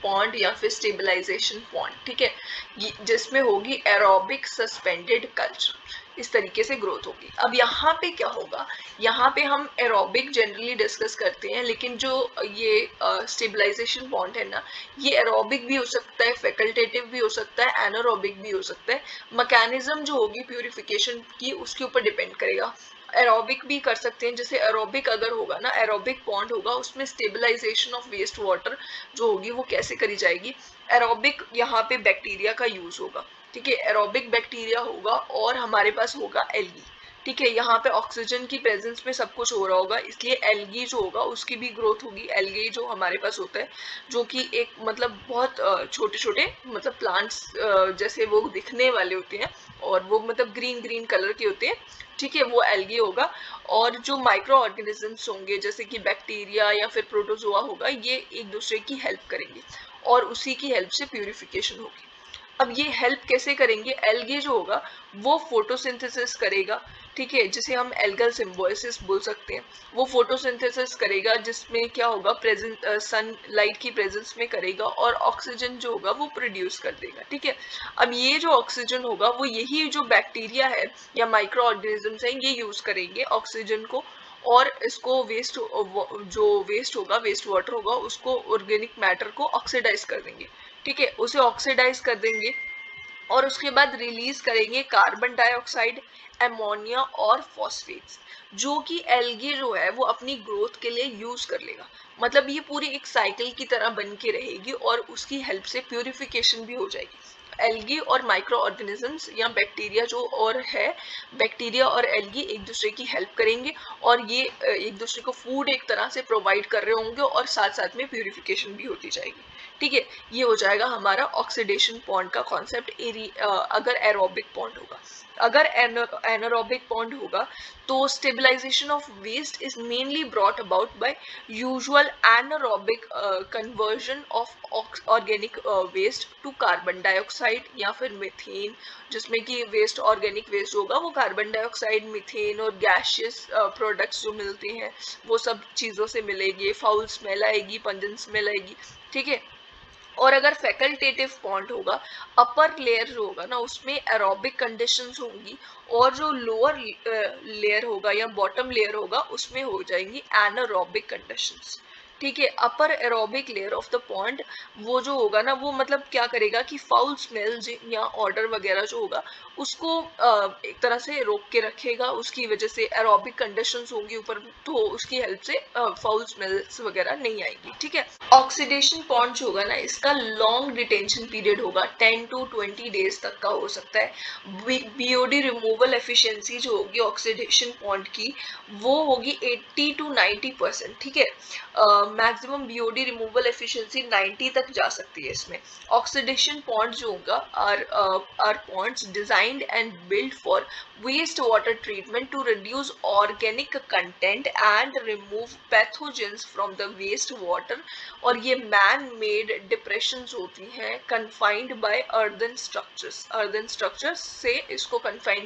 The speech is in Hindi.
पॉन्ड या फिर स्टेबलाइजेशन पॉन्ड, ठीक है, जिसमें होगी एरोबिक सस्पेंडेड कल्चर, इस तरीके से ग्रोथ होगी। अब यहाँ पे क्या होगा, यहाँ पे हम एरोबिक जनरली डिस्कस करते हैं, लेकिन जो ये स्टेबलाइजेशन पॉन्ड है ना, ये एरोबिक भी हो सकता है, फैकल्टेटिव भी हो सकता है, एनारोबिक भी हो सकता है। मैकेनिज्म जो होगी प्यूरिफिकेशन की उसके ऊपर डिपेंड करेगा। एरोबिक भी कर सकते हैं, जैसे एरोबिक अगर होगा ना, एरोबिक पॉन्ड होगा, उसमें स्टेबलाइजेशन ऑफ वेस्ट वाटर जो होगी वो कैसे करी जाएगी। एरोबिक यहाँ पे बैक्टीरिया का यूज होगा, ठीक है, एरोबिक बैक्टीरिया होगा और हमारे पास होगा एल्गी, ठीक है, यहाँ पे ऑक्सीजन की प्रेजेंस में सब कुछ हो रहा होगा, इसलिए एल्गी जो होगा उसकी भी ग्रोथ होगी। एल्गी जो हमारे पास होता है, जो कि एक मतलब बहुत छोटे छोटे मतलब प्लांट्स जैसे वो दिखने वाले होते हैं, और वो मतलब ग्रीन ग्रीन कलर के होते हैं, ठीक है, वो एल्गी होगा। और जो माइक्रो ऑर्गेनिजम्स होंगे जैसे कि बैक्टीरिया या फिर प्रोटोजोआ होगा, ये एक दूसरे की हेल्प करेंगे और उसी की हेल्प से प्यूरिफिकेशन होगी। अब ये हेल्प कैसे करेंगे, एल्गी जो होगा वो फोटोसिंथेसिस करेगा, ठीक है, जिसे हम एल्गल सिम्बोसिस बोल सकते हैं। वो फोटोसिंथेसिस करेगा जिसमें क्या होगा, प्रेजेंट सनलाइट की प्रेजेंस में करेगा और ऑक्सीजन जो होगा वो प्रोड्यूस कर देगा, ठीक है। अब ये जो ऑक्सीजन होगा वो यही जो बैक्टीरिया है या माइक्रो ऑर्गेनिजम्स हैं ये यूज करेंगे ऑक्सीजन को, और इसको वेस्ट जो वेस्ट होगा, वेस्ट वाटर होगा, उसको ऑर्गेनिक मैटर को ऑक्सीडाइज कर देंगे, ठीक है, उसे ऑक्सीडाइज कर देंगे और उसके बाद रिलीज करेंगे कार्बन डाइऑक्साइड, एमोनिया और फॉस्फेट्स, जो कि एल्गी जो है वो अपनी ग्रोथ के लिए यूज कर लेगा। मतलब ये पूरी एक साइकिल की तरह बन के रहेगी और उसकी हेल्प से प्यूरिफिकेशन भी हो जाएगी। एल्गी और माइक्रो ऑर्गेनिजम्स या बैक्टीरिया जो और है, बैक्टीरिया और एल्गी एक दूसरे की हेल्प करेंगे और ये एक दूसरे को फूड एक तरह से प्रोवाइड कर रहे होंगे और साथ साथ में प्यूरिफिकेशन भी होती जाएगी, ठीक है। ये हो जाएगा हमारा ऑक्सीडेशन पॉन्ड का कॉन्सेप्ट अगर एरोबिक पॉन्ड होगा। अगर एनारोबिक पॉन्ड होगा तो stabilisation of waste is mainly brought about by usual anaerobic conversion of organic waste to carbon dioxide या फिर मीथेन, जिसमें कि वेस्ट ऑर्गेनिक वेस्ट होगा वो कार्बन डाइऑक्साइड, मीथेन और गैशियस प्रोडक्ट्स जो मिलते हैं वो सब चीज़ों से मिलेगी, फाउल स्मेल आएगी, पंजेंट स्मेल आएगी, ठीक है। और अगर फैकल्टेटिव पॉन्ड होगा, अपर लेयर जो होगा ना उसमें एरोबिक कंडीशंस होंगी और जो लोअर लेयर होगा या बॉटम लेयर होगा उसमें हो जाएंगी एनारोबिक कंडीशंस, ठीक है। Upper aerobic layer of the pond वो जो होगा ना वो मतलब क्या करेगा कि फाउल स्मेल या ऑर्डर वगैरह जो होगा उसको एक तरह से रोक के रखेगा, उसकी वजह से एरोबिक कंडीशंस होंगी ऊपर, तो उसकी हेल्प से फाउल स्मेल्स वगैरह नहीं आएगी, ठीक है। ऑक्सीडेशन पॉन्ड जो होगा ना इसका लॉन्ग डिटेंशन पीरियड होगा, 10 to 20 डेज तक का हो सकता है। बीओडी रिमूवल एफिशिएंसी जो होगी ऑक्सीडेशन पॉन्ड की वो होगी 80 to 90%, ठीक है। मैक्सिमम बीओडी रिमूवल एफिशिएंसी 90 तक जा सकती है इसमें। ऑक्सीडेशन पॉन्ड जो होगा are ponds designed and build for waste water treatment to reduce organic content and remove pathogens from the waste water. और ये मैन मेड डिप्रेशंस होती हैं confined by earthen structures, earthen structures से इसको कन्फाइंड